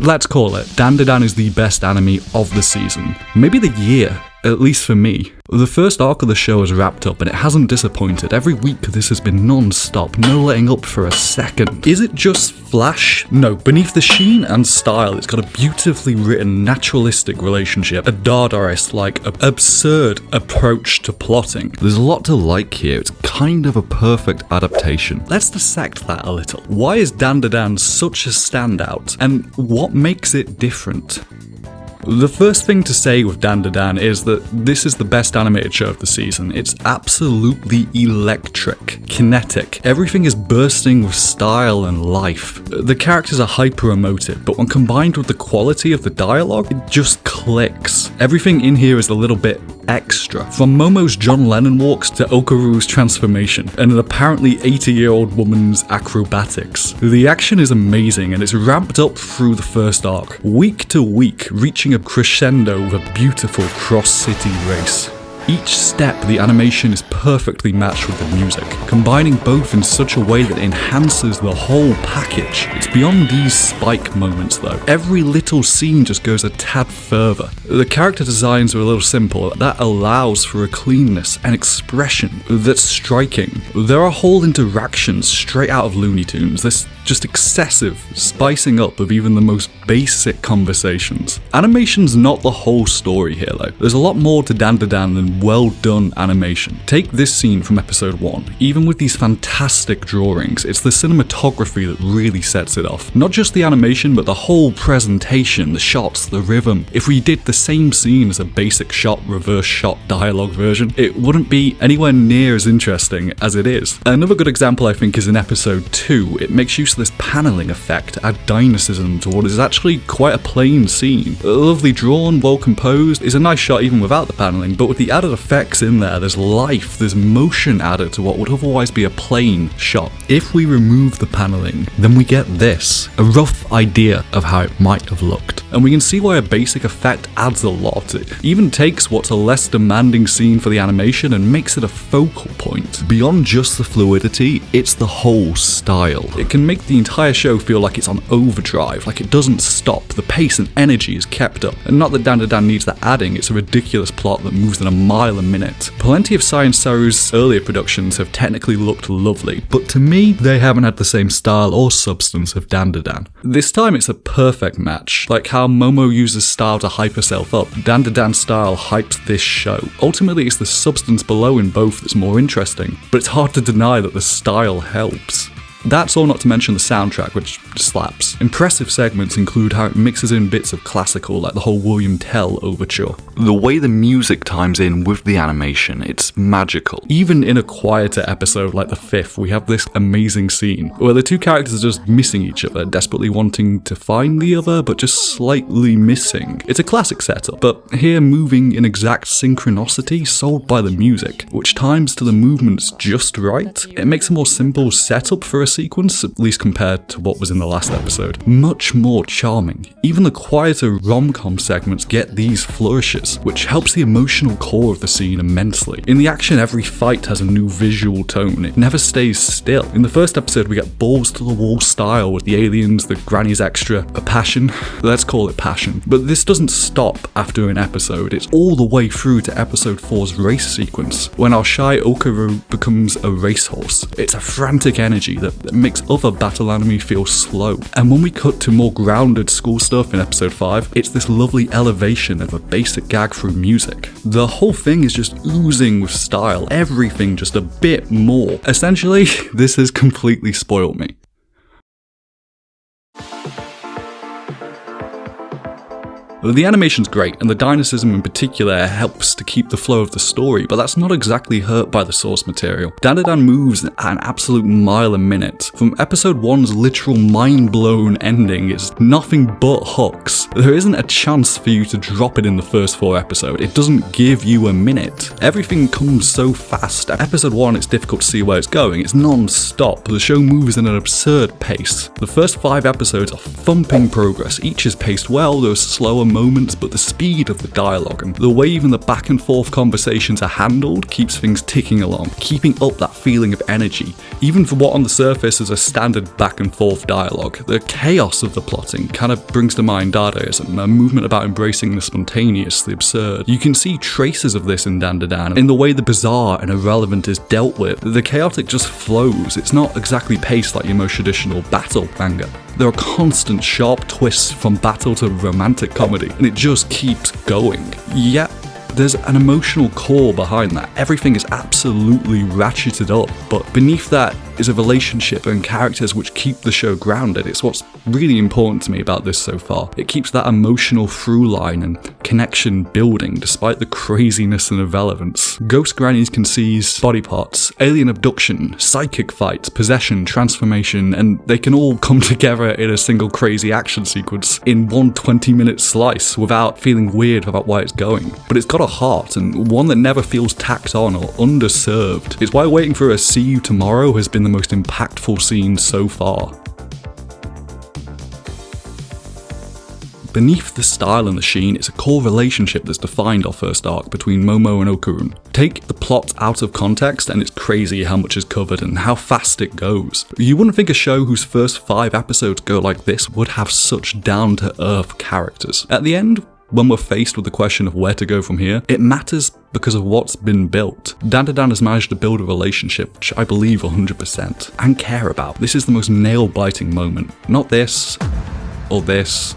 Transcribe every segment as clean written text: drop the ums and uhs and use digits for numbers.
Let's call it, DanDaDan is the best anime of the season. Maybe the year. At least for me. The first arc of the show is wrapped up and it hasn't disappointed. Every week this has been non-stop, no letting up for a second. Is it just flash? No, beneath the sheen and style, it's got a beautifully written, naturalistic relationship, a Dadaist-like, absurd approach to plotting. There's a lot to like here, it's kind of a perfect adaptation. Let's dissect that a little. Why is DanDaDan such a standout? And what makes it different? The first thing to say with DanDaDan is that this is the best animated show of the season. It's absolutely electric, kinetic. Everything is bursting with style and life. The characters are hyper emotive, but when combined with the quality of the dialogue, it just clicks. Everything in here is a little bit extra. From Momo's John Lennon walks to Okaru's transformation, and an apparently 80-year-old woman's acrobatics. The action is amazing and it's ramped up through the first arc, week to week, reaching a crescendo with a beautiful cross-city race. Each step, the animation is perfectly matched with the music, combining both in such a way that enhances the whole package. It's beyond these spike moments though. Every little scene just goes a tad further. The character designs are a little simple, that allows for a cleanness and expression that's striking. There are whole interactions straight out of Looney Tunes. This just excessive spicing up of even the most basic conversations. Animation's not the whole story here though. There's a lot more to DanDaDan than well done animation. Take this scene from episode 1. Even with these fantastic drawings, it's the cinematography that really sets it off. Not just the animation, but the whole presentation, the shots, the rhythm. If we did the same scene as a basic shot, reverse shot dialogue version, it wouldn't be anywhere near as interesting as it is. Another good example I think is in episode 2. It makes use of this paneling effect, add dynamism to what is actually quite a plain scene. Lovely drawn, well composed, is a nice shot even without the paneling, but with the added effects in there's life, there's motion added to what would otherwise be a plain shot. If we remove the paneling, then we get this, a rough idea of how it might have looked. And we can see why a basic effect adds a lot. It even takes what's a less demanding scene for the animation and makes it a focal point. Beyond just the fluidity, it's the whole style. It can make the entire show feel like it's on overdrive, like it doesn't stop. The pace and energy is kept up. And not that DanDaDan needs that adding, it's a ridiculous plot that moves at a mile a minute. Plenty of Science Saru's earlier productions have technically looked lovely, but to me, they haven't had the same style or substance of DanDaDan. This time it's a perfect match. Like how Momo uses style to hype herself up, DanDaDan's style hypes this show. Ultimately, it's the substance below in both that's more interesting, but it's hard to deny that the style helps. That's all not to mention the soundtrack, which slaps. Impressive segments include how it mixes in bits of classical, like the whole William Tell overture. The way the music times in with the animation, it's magical. Even in a quieter episode like the 5th, we have this amazing scene, where the two characters are just missing each other, desperately wanting to find the other, but just slightly missing. It's a classic setup, but here moving in exact synchronicity sold by the music, which times to the movements just right. It makes a more simple setup for a sequence, at least compared to what was in the last episode. Much more charming. Even the quieter rom-com segments get these flourishes, which helps the emotional core of the scene immensely. In the action, every fight has a new visual tone. It never stays still. In the first episode, we get balls to the wall style with the aliens, the granny's extra, a passion. Let's call it passion. But this doesn't stop after an episode. It's all the way through to episode 4's race sequence, when our shy Okaru becomes a racehorse. It's a frantic energy that makes other battle anime feel slow. And when we cut to more grounded school stuff in episode 5, it's this lovely elevation of a basic gag through music. The whole thing is just oozing with style, everything just a bit more. Essentially, this has completely spoiled me. The animation's great, and the dynamism in particular helps to keep the flow of the story, but that's not exactly hurt by the source material. DanDaDan moves at an absolute mile a minute. From episode 1's literal mind-blown ending, it's nothing but hooks. There isn't a chance for you to drop it in the first 4 episodes. It doesn't give you a minute. Everything comes so fast. At episode 1, it's difficult to see where it's going. It's non-stop. The show moves in an absurd pace. The first 5 episodes are thumping progress. Each is paced well, there's slower moments, but the speed of the dialogue and the way even the back and forth conversations are handled keeps things ticking along, keeping up that feeling of energy. Even for what on the surface is a standard back and forth dialogue, the chaos of the plotting kind of brings to mind Dadaism, a movement about embracing the spontaneous, the absurd. You can see traces of this in DanDaDan, in the way the bizarre and irrelevant is dealt with. The chaotic just flows. It's not exactly paced like your most traditional battle manga. There are constant sharp twists from battle to romantic comedy, and it just keeps going. Yet, there's an emotional core behind that. Everything is absolutely ratcheted up, but beneath that is a relationship and characters which keep the show grounded. It's what's really important to me about this so far. It keeps that emotional through line and connection building despite the craziness and irrelevance. Ghost grannies can seize body parts, alien abduction, psychic fights, possession, transformation, and they can all come together in a single crazy action sequence in one 20-minute slice without feeling weird about where it's going. But it's got a heart, and one that never feels tacked on or underserved. It's why waiting for a see you tomorrow has been the most impactful scene so far. Beneath the style and the sheen, it's a core relationship that's defined our first arc between Momo and Okarun. Take the plot out of context and it's crazy how much is covered and how fast it goes. You wouldn't think a show whose first 5 episodes go like this would have such down-to-earth characters. At the end, when we're faced with the question of where to go from here, it matters because of what's been built. DanDaDan has managed to build a relationship which I believe 100% and care about. This is the most nail-biting moment. Not this or this,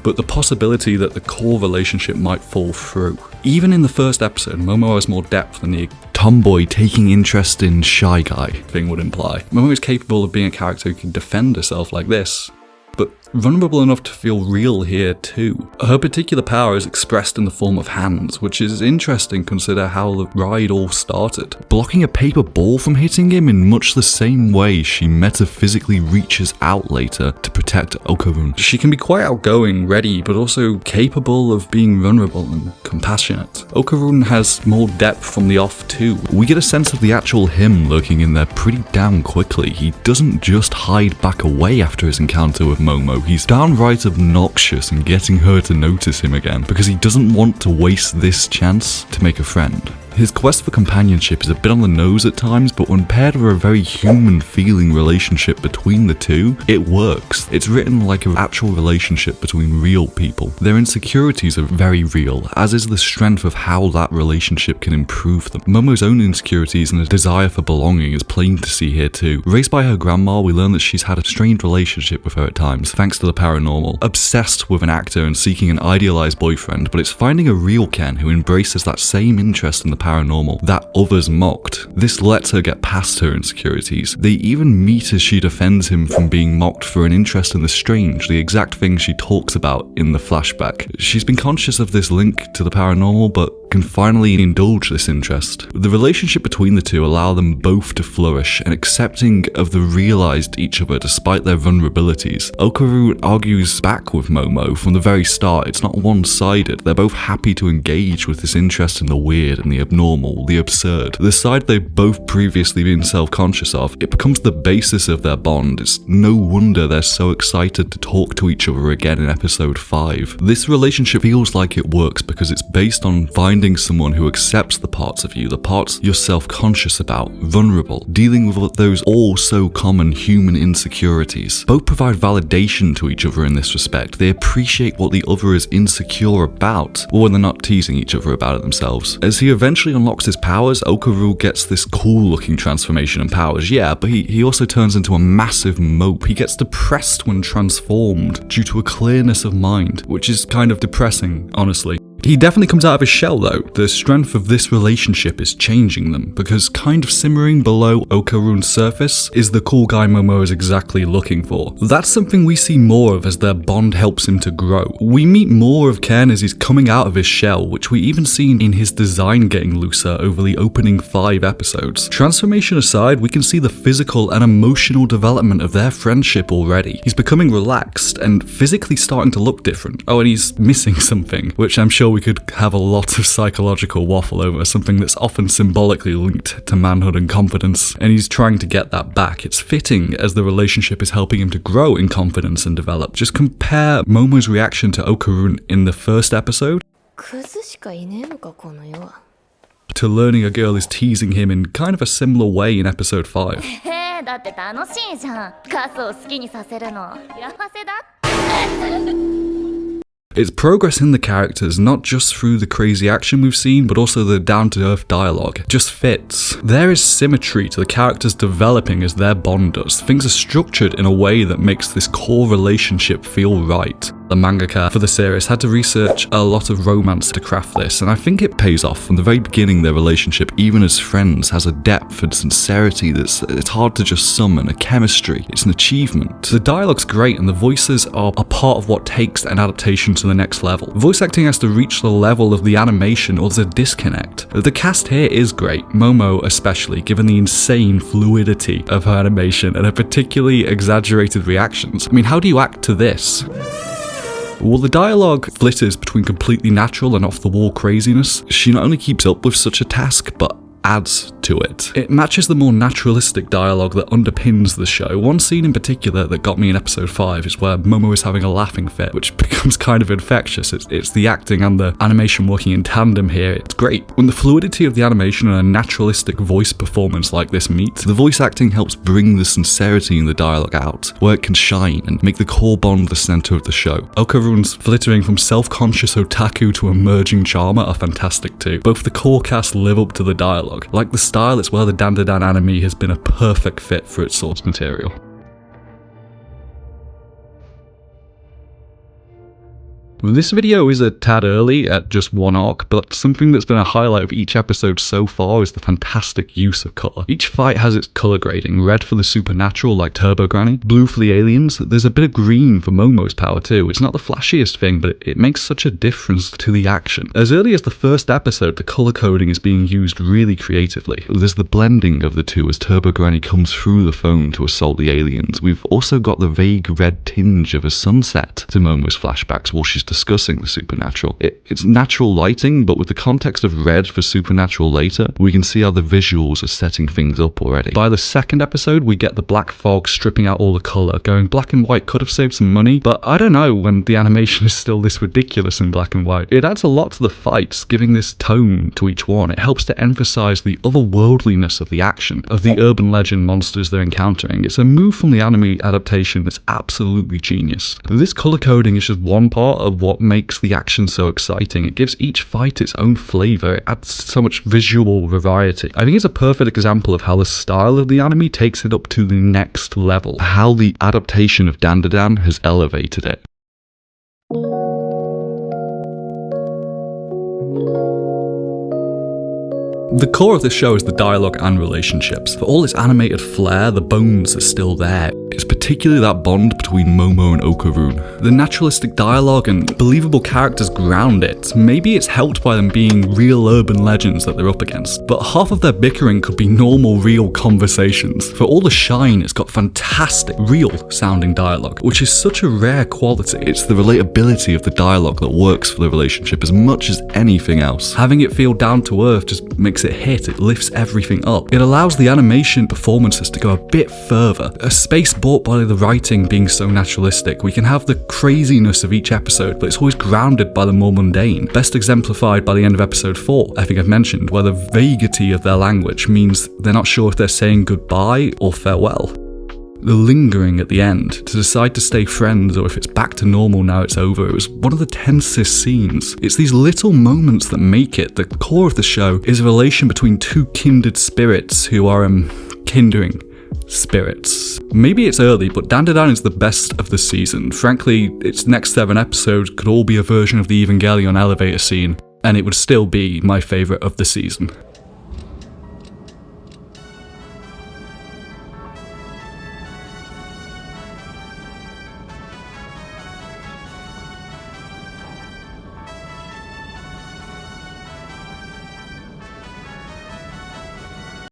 but the possibility that the core relationship might fall through. Even in the first episode, Momo has more depth than the tomboy taking interest in shy guy thing would imply. Momo is capable of being a character who can defend herself like this, but vulnerable enough to feel real here too. Her particular power is expressed in the form of hands, which is interesting consider how the ride all started. Blocking a paper ball from hitting him in much the same way she metaphysically reaches out later to protect Okarun. She can be quite outgoing, ready, but also capable of being vulnerable and compassionate. Okarun has more depth from the off too. We get a sense of the actual him lurking in there pretty damn quickly. He doesn't just hide back away after his encounter with Momo. He's downright obnoxious in getting her to notice him again because he doesn't want to waste this chance to make a friend. His quest for companionship is a bit on the nose at times, but when paired with a very human-feeling relationship between the two, it works. It's written like an actual relationship between real people. Their insecurities are very real, as is the strength of how that relationship can improve them. Momo's own insecurities and a desire for belonging is plain to see here too. Raised by her grandma, we learn that she's had a strained relationship with her at times, thanks to the paranormal. Obsessed with an actor and seeking an idealized boyfriend, but it's finding a real Ken who embraces that same interest in the paranormal that others mocked. This lets her get past her insecurities. They even meet as she defends him from being mocked for an interest in the strange, the exact thing she talks about in the flashback. She's been conscious of this link to the paranormal, but can finally indulge this interest. The relationship between the two allow them both to flourish and accepting of the realized each other despite their vulnerabilities. Okarun argues back with Momo from the very start. It's not one-sided. They're both happy to engage with this interest in the weird and the abnormal, the absurd. The side they've both previously been self-conscious of, it becomes the basis of their bond. It's no wonder they're so excited to talk to each other again in episode 5. This relationship feels like it works because it's based on finding someone who accepts the parts of you, the parts you're self-conscious about, vulnerable, dealing with those all so common human insecurities. Both provide validation to each other in this respect. They appreciate what the other is insecure about, or when they're not teasing each other about it themselves. As he eventually unlocks his powers, Okarun gets this cool looking transformation and powers, yeah, but he also turns into a massive mope. He gets depressed when transformed due to a clearness of mind, which is kind of depressing, honestly. He definitely comes out of his shell though. The strength of this relationship is changing them, because kind of simmering below Okarun's surface is the cool guy Momo is exactly looking for. That's something we see more of as their bond helps him to grow. We meet more of Ken as he's coming out of his shell, which we even seen in his design getting looser over the opening 5 episodes. Transformation aside, we can see the physical and emotional development of their friendship already. He's becoming relaxed and physically starting to look different. Oh, and he's missing something, which I'm sure we could have a lot of psychological waffle over something that's often symbolically linked to manhood and confidence, and he's trying to get that back. It's fitting as the relationship is helping him to grow in confidence and develop. Just compare Momo's reaction to Okarun in the first episode to learning a girl is teasing him in kind of a similar way in episode 5. It's progress in the characters, not just through the crazy action we've seen, but also the down-to-earth dialogue. It just fits. There is symmetry to the characters developing as their bond does. Things are structured in a way that makes this core relationship feel right. The mangaka for the series had to research a lot of romance to craft this, and I think it pays off. From the very beginning, their relationship, even as friends, has a depth and sincerity it's hard to just summon, a chemistry. It's an achievement. The dialogue's great, and the voices are a part of what takes an adaptation to the next level. Voice acting has to reach the level of the animation or there's a disconnect. The cast here is great, Momo especially, given the insane fluidity of her animation and her particularly exaggerated reactions. I mean, how do you act to this? Well, the dialogue flitters between completely natural and off-the-wall craziness. She not only keeps up with such a task, but adds to it. It matches the more naturalistic dialogue that underpins the show. One scene in particular that got me in episode 5 is where Momo is having a laughing fit, which becomes kind of infectious. It's the acting and the animation working in tandem here. It's great. When the fluidity of the animation and a naturalistic voice performance like this meet, the voice acting helps bring the sincerity in the dialogue out, where it can shine and make the core bond the center of the show. Okarun's flittering from self-conscious otaku to emerging charmer are fantastic too. Both the core cast live up to the dialogue. Like the style, it's where the DanDaDan anime has been a perfect fit for its source material. This video is a tad early at just one arc, but something that's been a highlight of each episode so far is the fantastic use of colour. Each fight has its colour grading, red for the supernatural like Turbo Granny, blue for the aliens, there's a bit of green for Momo's power too. It's not the flashiest thing, but it makes such a difference to the action. As early as the first episode, the colour coding is being used really creatively. There's the blending of the two as Turbo Granny comes through the phone to assault the aliens. We've also got the vague red tinge of a sunset to Momo's flashbacks while she's discussing the supernatural. It's natural lighting, but with the context of red for supernatural later, we can see how the visuals are setting things up already. By the second episode, we get the black fog stripping out all the colour. Going black and white could have saved some money, but I don't know when the animation is still this ridiculous in black and white. It adds a lot to the fights, giving this tone to each one. It helps to emphasise the otherworldliness of the action, of the urban legend monsters they're encountering. It's a move from the anime adaptation that's absolutely genius. This colour coding is just one part of what makes the action so exciting. It gives each fight its own flavour. It adds so much visual variety. I think it's a perfect example of how the style of the anime takes it up to the next level. How the adaptation of DanDaDan has elevated it. The core of this show is the dialogue and relationships. For all its animated flair, the bones are still there. It's particularly that bond between Momo and Okarun. The naturalistic dialogue and believable characters ground it. Maybe it's helped by them being real urban legends that they're up against, but half of their bickering could be normal, real conversations. For all the shine, it's got fantastic, real sounding dialogue, which is such a rare quality. It's the relatability of the dialogue that works for the relationship as much as anything else. Having it feel down to earth just makes it hit. It lifts everything up. It allows the animation performances to go a bit further. A space brought by the writing being so naturalistic. We can have the craziness of each episode, but it's always grounded by the more mundane. Best exemplified by the end of episode 4, I think I've mentioned, where the vaguity of their language means they're not sure if they're saying goodbye or farewell. The lingering at the end, to decide to stay friends or if it's back to normal now it's over, it was one of the tensest scenes. It's these little moments that make it. The core of the show is a relation between two kindred spirits who are kindering spirits. Maybe it's early, but DanDaDan is the best of the season. Frankly, its next 7 episodes could all be a version of the Evangelion elevator scene, and it would still be my favourite of the season.